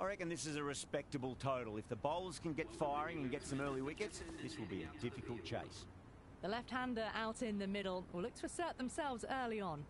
I reckon this is a respectable total. If the bowlers can get firing and get some early wickets, this will be a difficult chase. The left-hander out in the middle will look to assert themselves early on.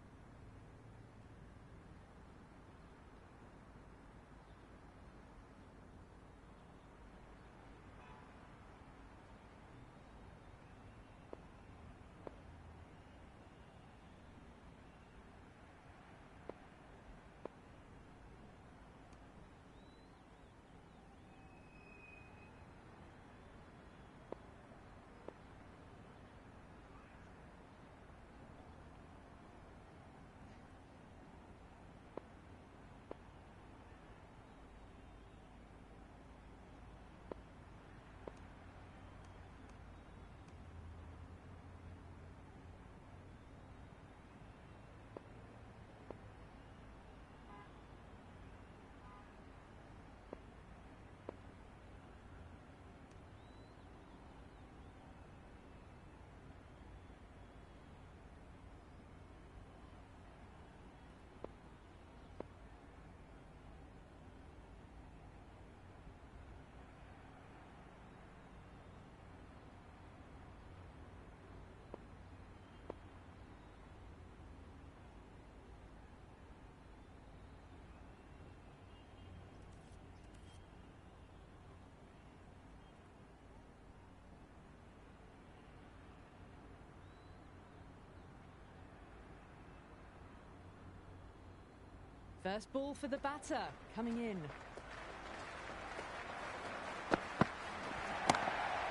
First ball for the batter, coming in.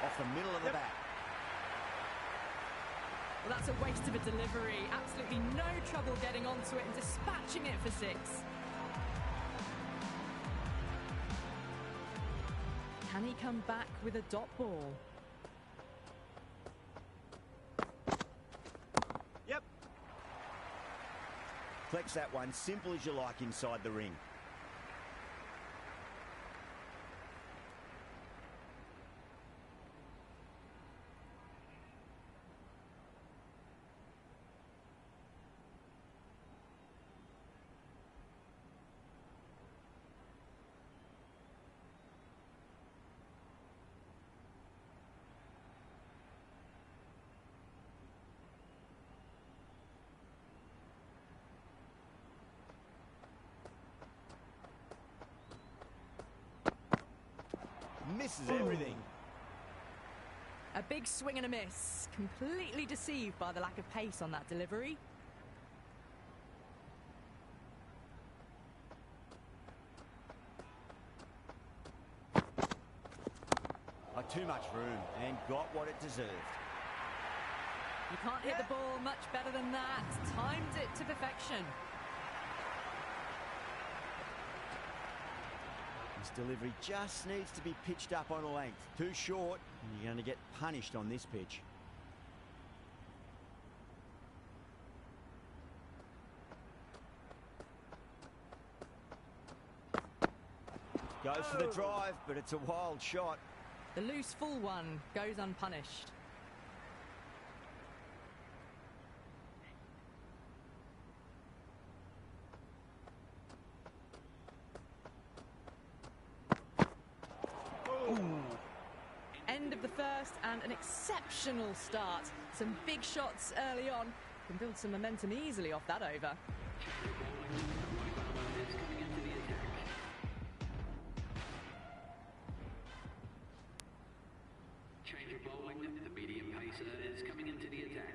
Off the middle of the bat. Well, that's a waste of a delivery. Absolutely no trouble getting onto it and dispatching it for 6. Can he come back with a dot ball? Yep. Flex that one, simple as you like inside the ring. Misses everything. A big swing and a miss. Completely deceived by the lack of pace on that delivery. Too much room and got what it deserved. You can't hit the ball much better than that. Timed it to perfection. This delivery just needs to be pitched up on a length. Too short, and you're going to get punished on this pitch. Goes for the drive, but it's a wild shot. The loose full one goes unpunished. End of the first and an exceptional start. Some big shots early on. Can build some momentum easily off that over. Change of bowling. The medium pacer is coming into the attack.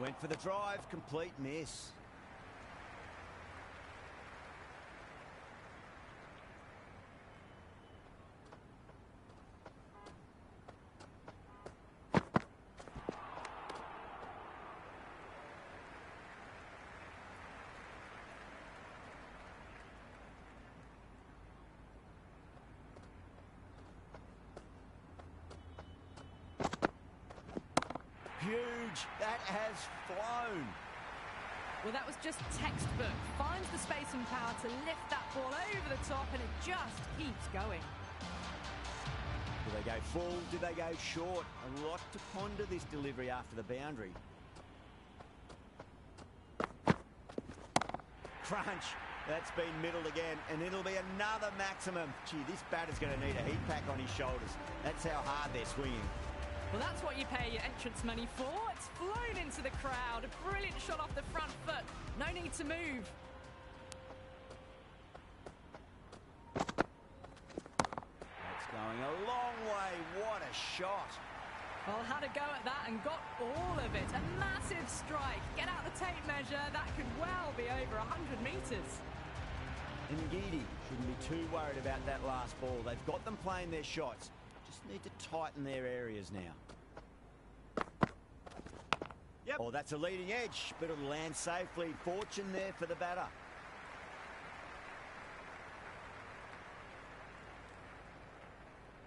Went for the drive, complete miss. Huge. That has flown. Well, that was just textbook. Finds the space and power to lift that ball over the top, and it just keeps going. Do they go full? Do they go short? A lot to ponder this delivery after the boundary. Crunch. That's been middled again, and it'll be another maximum. Gee, this batter's going to need a heat pack on his shoulders. That's how hard they're swinging. Well, that's what you pay your entrance money for. It's flown into the crowd. A brilliant shot off the front foot. No need to move. That's going a long way. What a shot. Well, had a go at that and got all of it. A massive strike. Get out the tape measure. That could well be over 100 metres. And Ngidi shouldn't be too worried about that last ball. They've got them playing their shots. Just need to tighten their areas now. Yep. Oh, that's a leading edge, but it'll land safely. Fortune there for the batter.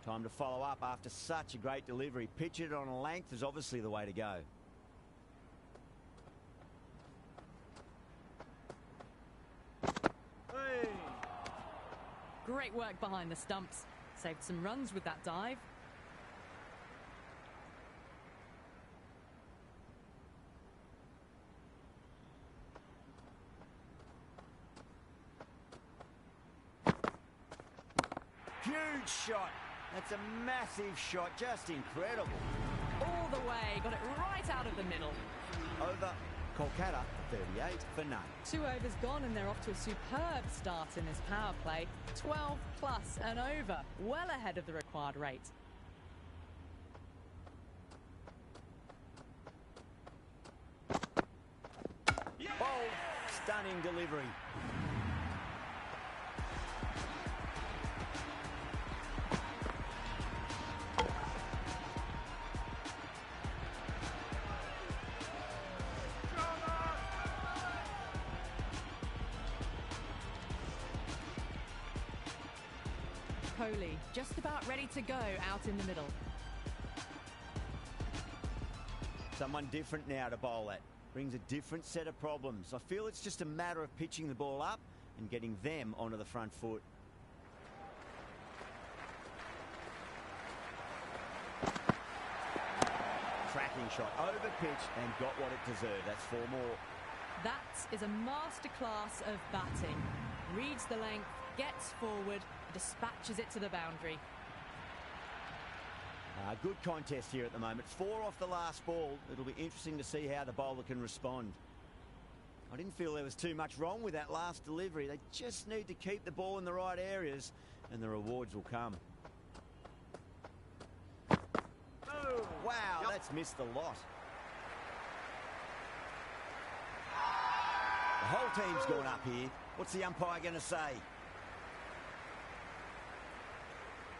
Time to follow up after such a great delivery. Pitch it on a length is obviously the way to go. Hey. Great work behind the stumps. Saved some runs with that dive. Huge shot. That's a massive shot. Just incredible. All the way. Got it right out of the middle. Over. Kolkata, 38 for none. 2 overs gone, and they're off to a superb start in this power play. 12 plus and over. Well ahead of the required rate. Bold. Stunning delivery. Kohli just about ready to go out in the middle. Someone different now to bowl at. Brings a different set of problems. I feel it's just a matter of pitching the ball up and getting them onto the front foot. Tracking shot, over pitch and got what it deserved. That's 4 more. That is a masterclass of batting. Reads the length, gets forward, dispatches it to the boundary. Good contest here at the moment. 4 off the last ball. It'll be interesting to see how the bowler can respond. I didn't feel there was too much wrong with that last delivery. They just need to keep the ball in the right areas and the rewards will come. Oh, wow, that's missed a lot. The whole team's gone up here. What's the umpire going to say?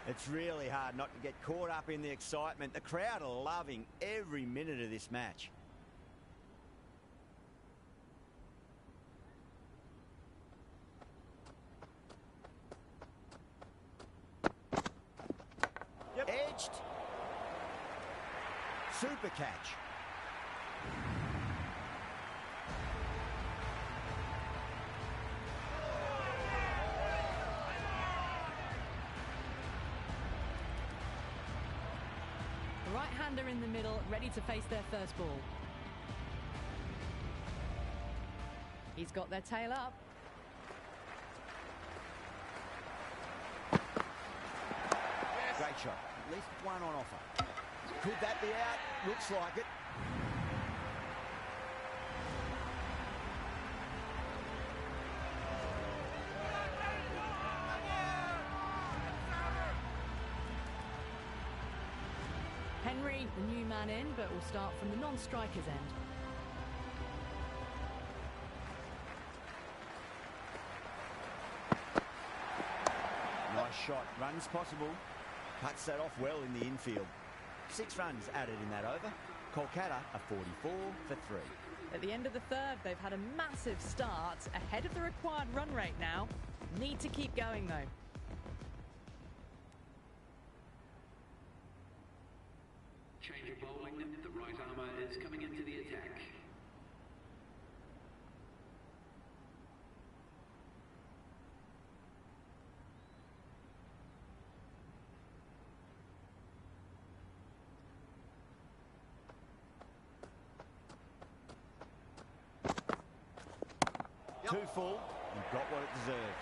It's really hard not to get caught up in the excitement. The crowd are loving every minute of this match. Yep. Edged. Super catch. Right-hander in the middle, ready to face their first ball. He's got their tail up. Yes. Great shot. At least one on offer. Could that be out? Looks like it. Henry, the new man in, but will start from the non-striker's end. Nice shot. Runs possible. Cuts that off well in the infield. 6 runs added in that over. Kolkata are 44 for 3. At the end of the third, they've had a massive start, ahead of the required run rate now. Need to keep going, though. Change of bowling. The right armour is coming into the attack. Too full and got what it deserved.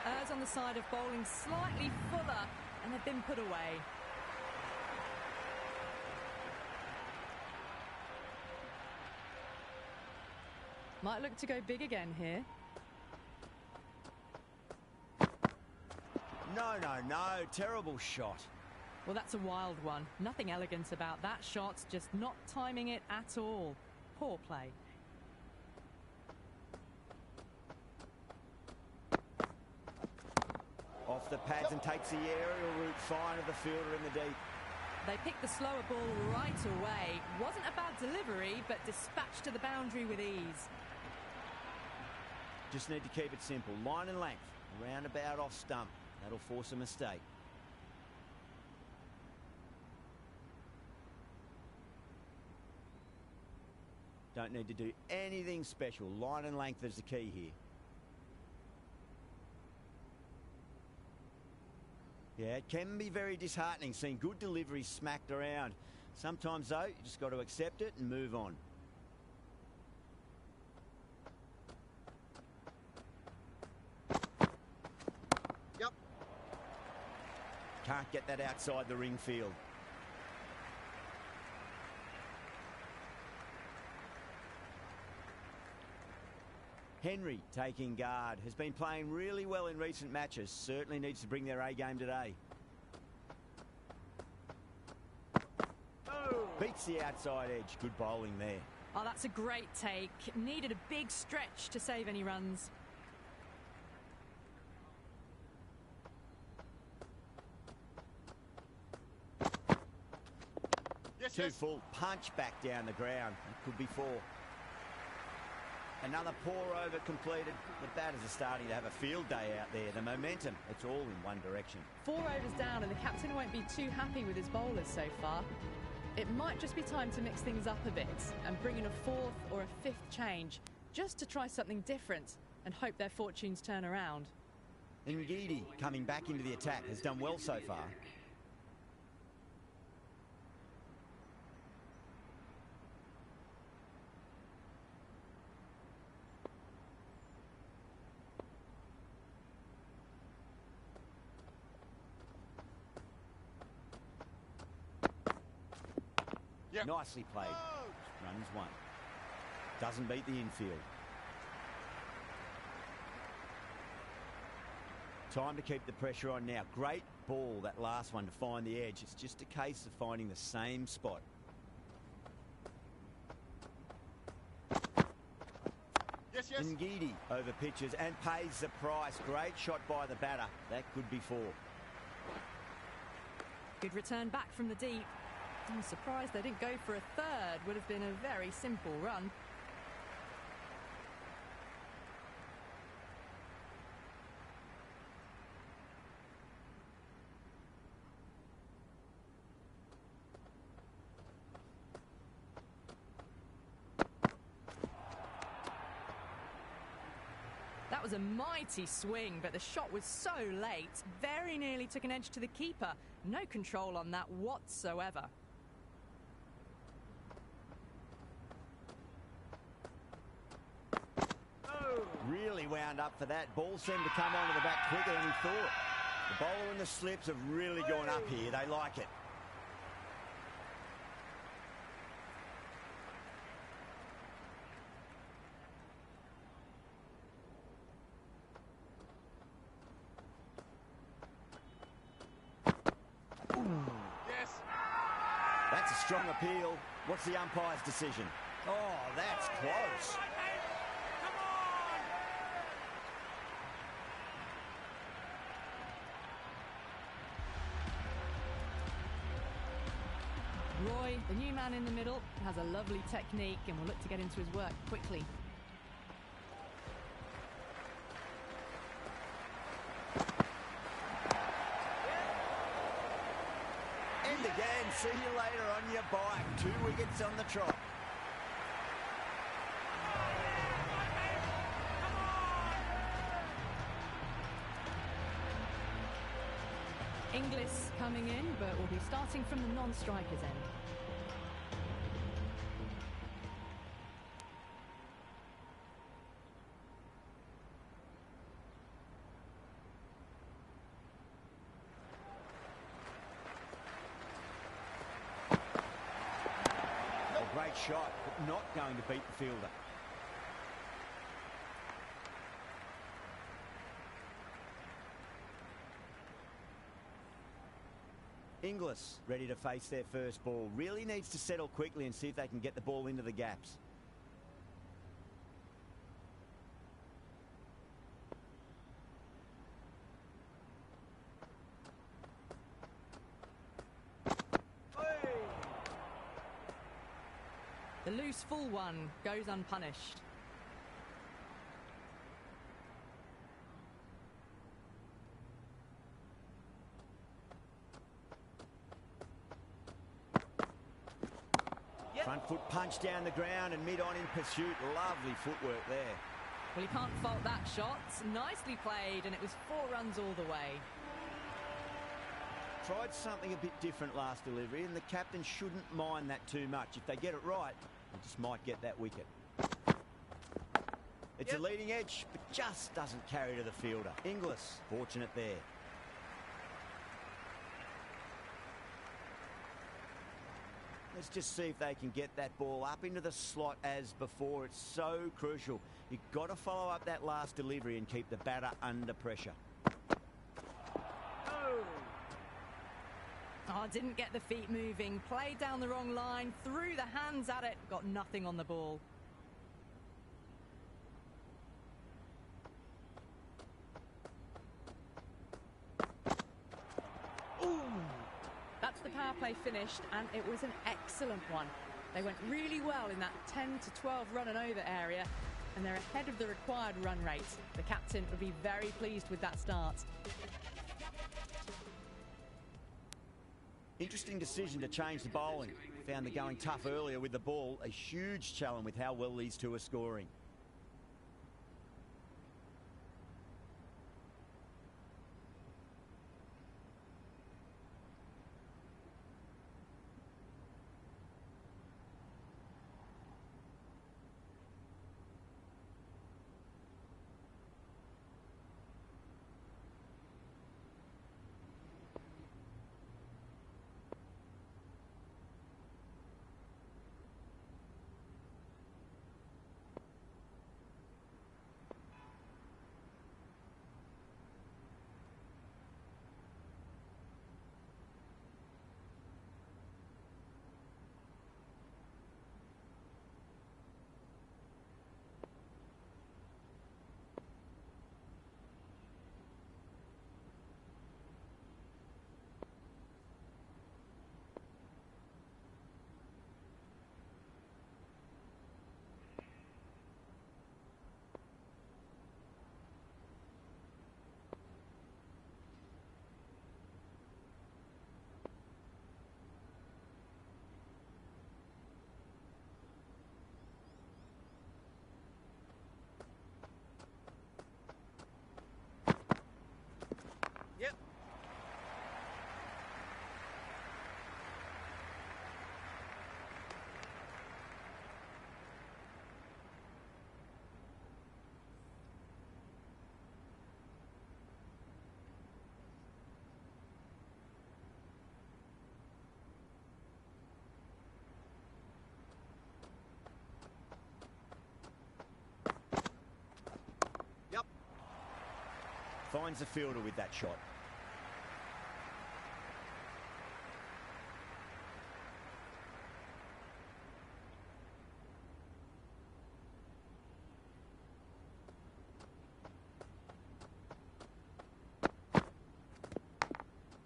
Errs on the side of bowling slightly fuller, and they've been put away. Might look to go big again here. No, terrible shot. Well, that's a wild one. Nothing elegant about that shot, just not timing it at all. Poor play. Off the pads and takes the aerial route fine of the fielder in the deep. They picked the slower ball right away. Wasn't a bad delivery, but dispatched to the boundary with ease. Just need to keep it simple. Line and length. Round about off stump. That'll force a mistake. Don't need to do anything special. Line and length is the key here. Yeah, it can be very disheartening seeing good deliveries smacked around. Sometimes, though, you just got to accept it and move on. Yep. Can't get that outside the ring field. Henry taking guard, has been playing really well in recent matches, certainly needs to bring their A game today. Oh. Beats the outside edge, good bowling there. Oh, that's a great take. Needed a big stretch to save any runs. Too full, punch back down the ground, it could be 4. Another pour over completed. The batters are starting to have a field day out there. The momentum, it's all in one direction. 4 overs down, and the captain won't be too happy with his bowlers so far. It might just be time to mix things up a bit and bring in a 4th or a 5th change, just to try something different and hope their fortunes turn around. Ngidi coming back into the attack has done well so far. Yep. Nicely played. Runs 1. Doesn't beat the infield. Time to keep the pressure on now. Great ball, that last one, to find the edge. It's just a case of finding the same spot. Yes. Ngidi over pitches and pays the price. Great shot by the batter. That could be 4. Good return back from the deep. I'm surprised they didn't go for a 3rd. Would have been a very simple run. That was a mighty swing, but the shot was so late. Very nearly took an edge to the keeper. No control on that whatsoever. Really wound up for that. Ball seemed to come onto the back quicker than he thought. The bowler and the slips have really gone up here. They like it. Yes. That's a strong appeal. What's the umpire's decision? Oh, that's close. Roy, the new man in the middle, has a lovely technique and will look to get into his work quickly. And again, see you later on your bike. 2 wickets on the trot. Inglis coming in, but will be starting from the non-strikers end. Great shot, but not going to beat the fielder. Inglis ready to face their first ball. Really needs to settle quickly and see if they can get the ball into the gaps. The loose full one goes unpunished. Front foot punch down the ground and mid-on in pursuit. Lovely footwork there. Well, you can't fault that shot. Nicely played, and it was 4 runs all the way. Tried something a bit different last delivery, and the captain shouldn't mind that too much. If they get it right, they just might get that wicket. It's a leading edge, but just doesn't carry to the fielder. Inglis, fortunate there. Let's just see if they can get that ball up into the slot as before. It's so crucial. You've got to follow up that last delivery and keep the batter under pressure. Oh, didn't get the feet moving. Played down the wrong line. Threw the hands at it. Got nothing on the ball. That's the power play finished, and it was an excellent one. They went really well in that 10 to 12 run and over area, and they're ahead of the required run rate. The captain would be very pleased with that start. Interesting decision to change the bowling. Found the going tough earlier with the ball. A huge challenge with how well these two are scoring. Finds the fielder with that shot.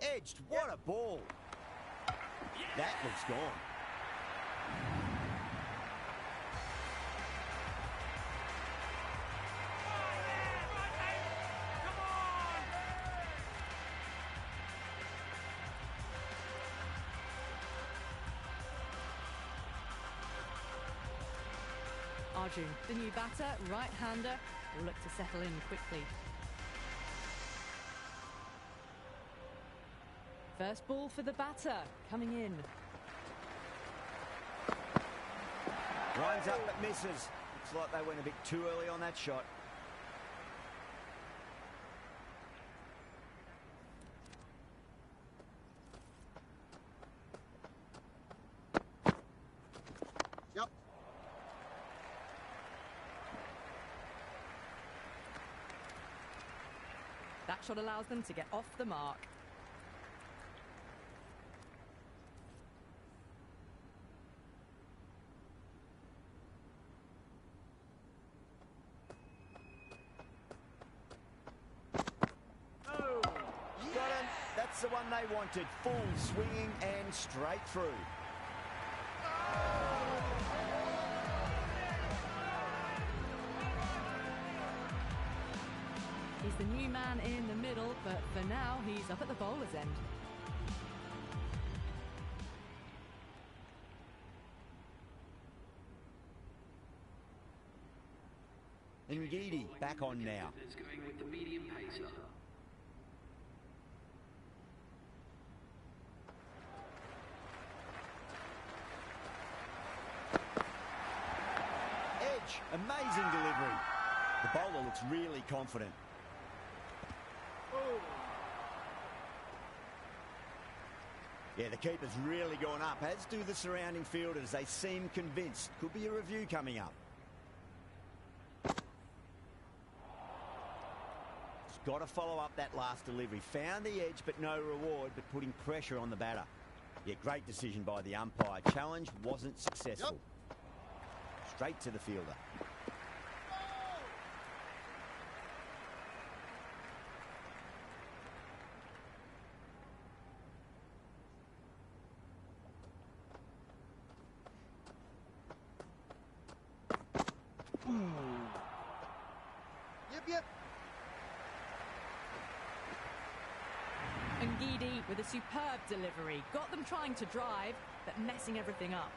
Edged, what a ball. That looks gone. Arjun, the new batter, right-hander, will look to settle in quickly. First ball for the batter, coming in. Lines up but misses. Looks like they went a bit too early on that shot. That shot allows them to get off the mark. Got him. That's the one they wanted. Full swinging and straight through. He's the new man in the middle, but for now, he's up at the bowler's end. Ngidi back on now. Is going with the medium pacer. Edge, amazing delivery. The bowler looks really confident. Yeah, the keeper's really gone up, as do the surrounding fielders. They seem convinced. Could be a review coming up. Got to follow up that last delivery. Found the edge, but no reward, but putting pressure on the batter. Yeah, great decision by the umpire. Challenge wasn't successful. Straight to the fielder. Yep. Ngidi with a superb delivery. Got them trying to drive, but messing everything up.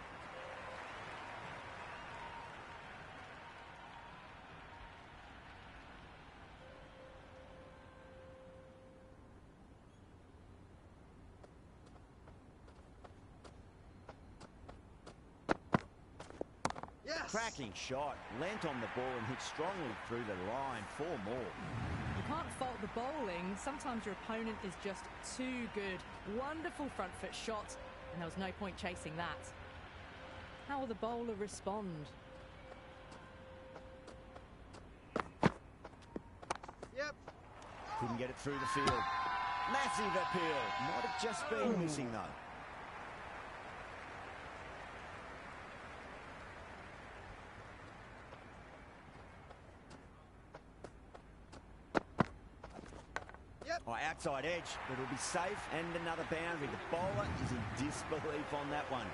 Yes. Cracking shot. Lent on the ball and hit strongly through the line. 4 more. You can't fault the bowling. Sometimes your opponent is just too good. Wonderful front foot shot, and there was no point chasing that. How will the bowler respond? Yep. Couldn't get it through the field. Massive appeal. Might have just been missing though. Oh, outside edge, but it'll be safe, and another boundary. The bowler is in disbelief on that one.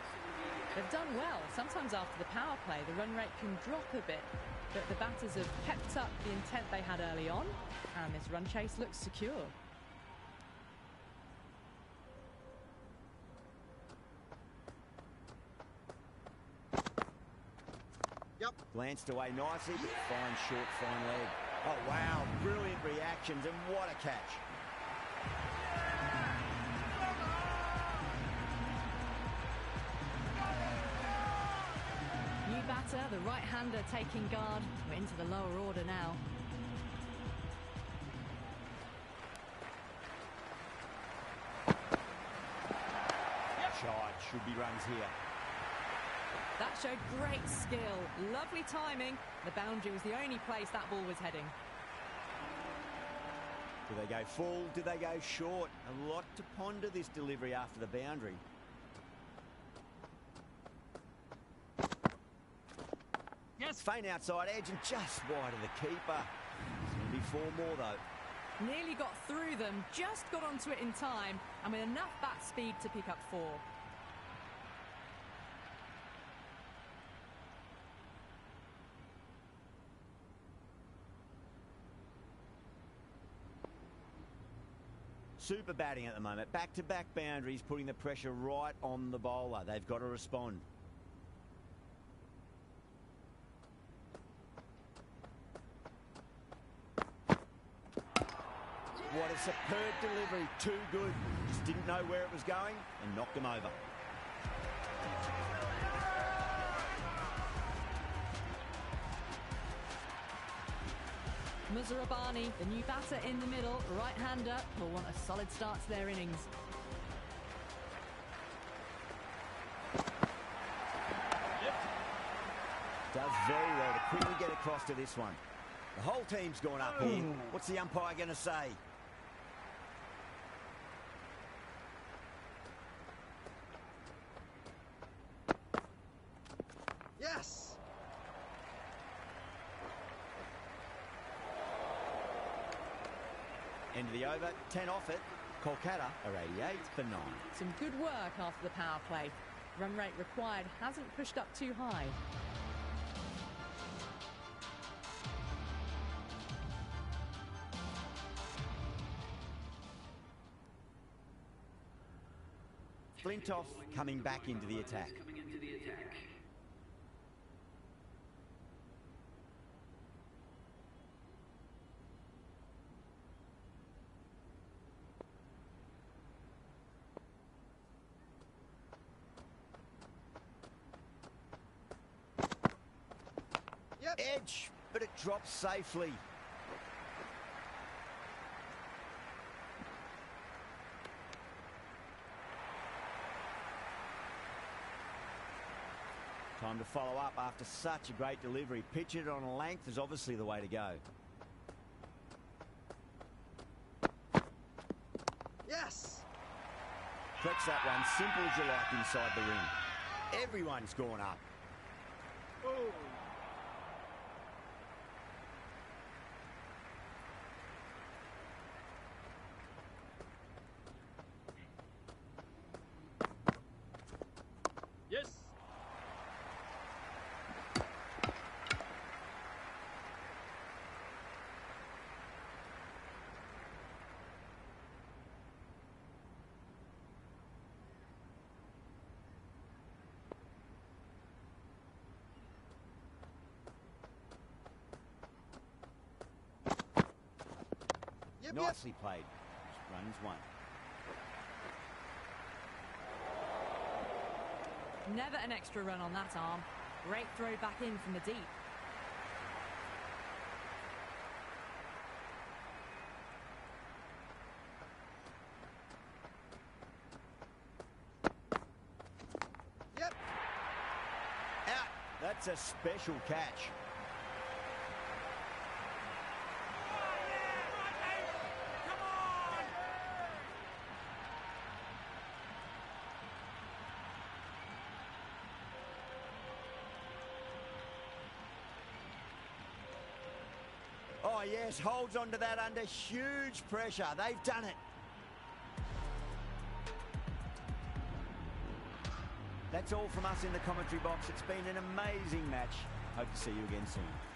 They've done well. Sometimes after the power play, the run rate can drop a bit, but the batters have kept up the intent they had early on, and this run chase looks secure. Yep. Glanced away nicely, but fine short, fine leg. Oh, wow, brilliant reactions, and what a catch. New batter, the right-hander taking guard. We're into the lower order now. Shot, should be runs here. That showed great skill, lovely timing. The boundary was the only place that ball was heading. Do they go full? Do they go short? A lot to ponder this delivery after the boundary. Yes. Feint outside edge and just wide of the keeper. It's going to be 4 more though. Nearly got through them, just got onto it in time, and with enough bat speed to pick up 4. Super batting at the moment. Back-to-back boundaries, putting the pressure right on the bowler. They've got to respond. What a superb delivery. Too good. Just didn't know where it was going and knocked him over. Muzarabani, the new batter in the middle, right-hander, will want a solid start to their innings. Does very well to quickly get across to this one. The whole team's gone up here. What's the umpire going to say? Yes! End of the over, 10 off it. Kolkata are 88 for 9. Some good work after the power play. Run rate required hasn't pushed up too high. Flintoff coming back into the attack. Yep. Edge, but it drops safely. Time to follow up after such a great delivery. Pitch it on a length is obviously the way to go. Yes! Catch that one, simple as you like inside the ring. Everyone's gone up. Oh. Yes! Yep, Nicely played. Runs one. Never an extra run on that arm. Great throw back in from the deep. Yep. Out. That's a special catch. Oh, yes, holds on to that under huge pressure. They've done it. That's all from us in the commentary box. It's been an amazing match. Hope to see you again soon.